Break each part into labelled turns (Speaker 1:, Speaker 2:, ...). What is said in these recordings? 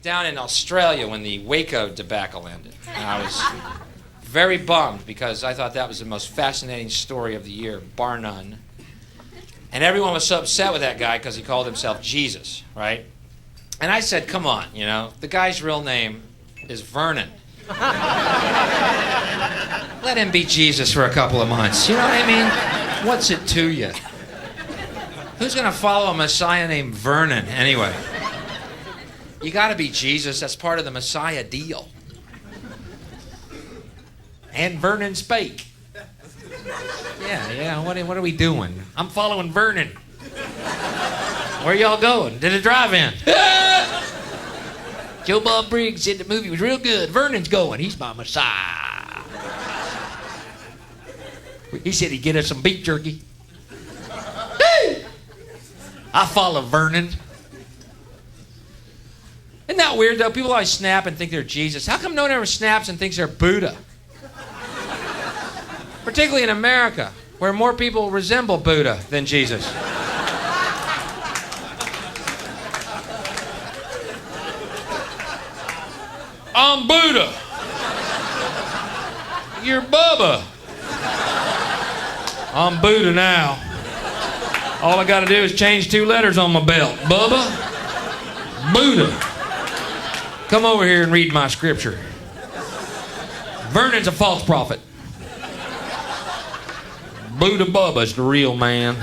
Speaker 1: down in Australia when the Waco debacle ended. And I was very bummed because I thought that was the most fascinating story of the year, bar none. And everyone was so upset with that guy because he called himself Jesus, right? And I said, come on, you know, the guy's real name is Vernon. Let him be Jesus for a couple of months. You know what I mean? What's it to you? Who's going to follow a Messiah named Vernon anyway? You got to be Jesus. That's part of the Messiah deal. And Vernon spake. Yeah, what are we doing? I'm following Vernon. Where y'all going? To the drive-in. Joe Bob Briggs said the movie was real good. Vernon's going. He's my Messiah. He said he'd get us some beef jerky. I follow Vernon. Isn't that weird, though? People always snap and think they're Jesus. How come no one ever snaps and thinks they're Buddha? Particularly in America, where more people resemble Buddha than Jesus. I'm Buddha. You're Bubba. I'm Buddha now. All I gotta do is change 2 letters on my belt. Bubba, Buddha. Come over here and read my scripture. Vernon's a false prophet. Buddha Bubba's the real man.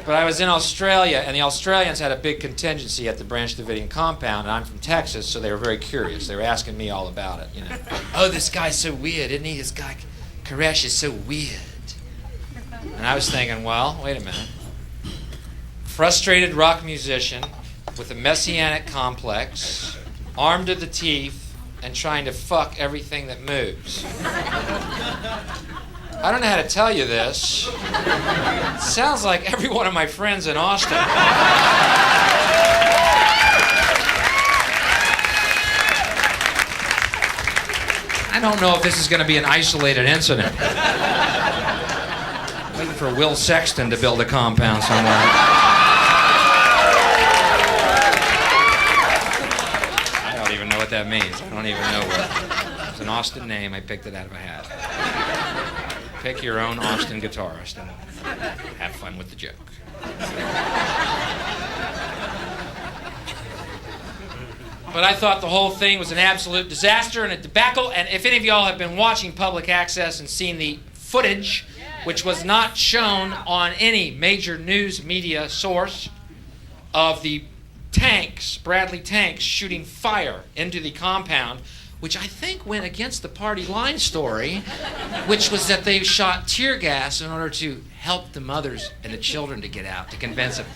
Speaker 1: But I was in Australia, and the Australians had a big contingency at the Branch Davidian Compound, and I'm from Texas, so they were very curious. They were asking me all about it, you know. Oh, this guy's so weird, isn't he? This guy, Koresh, is so weird. And I was thinking, well, wait a minute. Frustrated rock musician with a messianic complex, armed to the teeth, and trying to fuck everything that moves. I don't know how to tell you this. It sounds like every one of my friends in Austin. I don't know if this is going to be an isolated incident. Waiting for Will Sexton to build a compound somewhere. I don't even know what that means. I don't even know what. It's an Austin name. I picked it out of a hat. Pick your own Austin guitarist and have fun with the joke. But I thought the whole thing was an absolute disaster and a debacle. And if any of y'all have been watching public access and seen the footage, which was not shown on any major news media source, of the tanks, Bradley tanks, shooting fire into the compound, which I think went against the party line story, which was that they shot tear gas in order to help the mothers and the children to get out, to convince them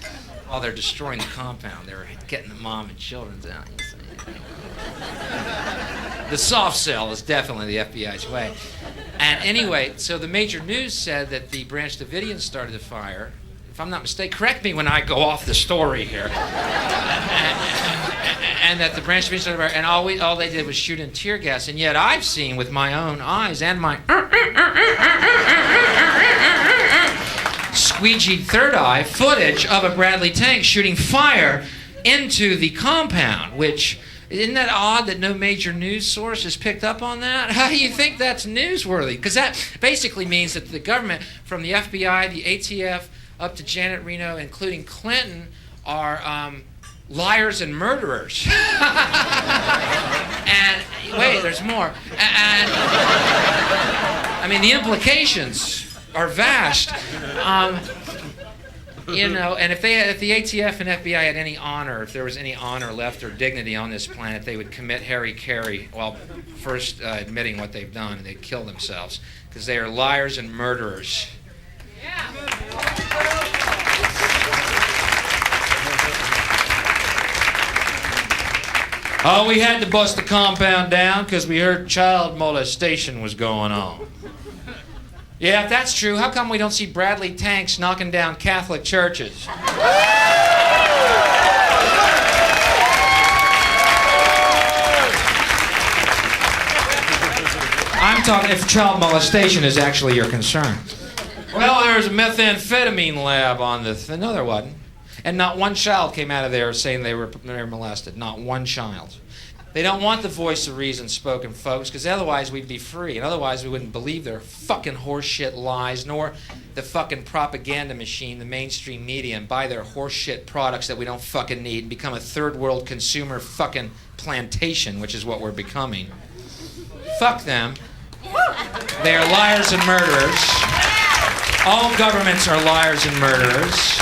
Speaker 1: while they're destroying the compound. They were getting the mom and children out. The soft sell is definitely the FBI's way. And anyway, so the major news said that the Branch Davidians started the fire. If I'm not mistaken, correct me when I go off the story here. And that the Branch Davidians started the fire, and all they did was shoot in tear gas. And yet I've seen with my own eyes and my squeegeed third eye footage of a Bradley tank shooting fire into the compound, which... Isn't that odd that no major news source has picked up on that? How do you think that's newsworthy? Because that basically means that the government, from the FBI, the ATF, up to Janet Reno, including Clinton, are liars and murderers. And wait, there's more. And I mean, the implications are vast. You know, and if the ATF and FBI had any honor, if there was any honor left or dignity on this planet, they would commit hara-kiri while first admitting what they've done, and they'd kill themselves, because they are liars and murderers. Yeah. Oh, we had to bust the compound down because we heard child molestation was going on. Yeah, if that's true, how come we don't see Bradley tanks knocking down Catholic churches? I'm talking if child molestation is actually your concern. Well, there's a methamphetamine lab on this. No, there wasn't. And not one child came out of there saying they were molested. Not one child. They don't want the voice of reason spoken, folks, because otherwise we'd be free, and otherwise we wouldn't believe their fucking horseshit lies, nor the fucking propaganda machine, the mainstream media, and buy their horseshit products that we don't fucking need and become a third world consumer fucking plantation, which is what we're becoming. Fuck them. They are liars and murderers. All governments are liars and murderers.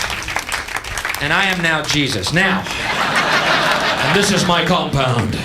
Speaker 1: And I am now Jesus. Now, and this is my compound.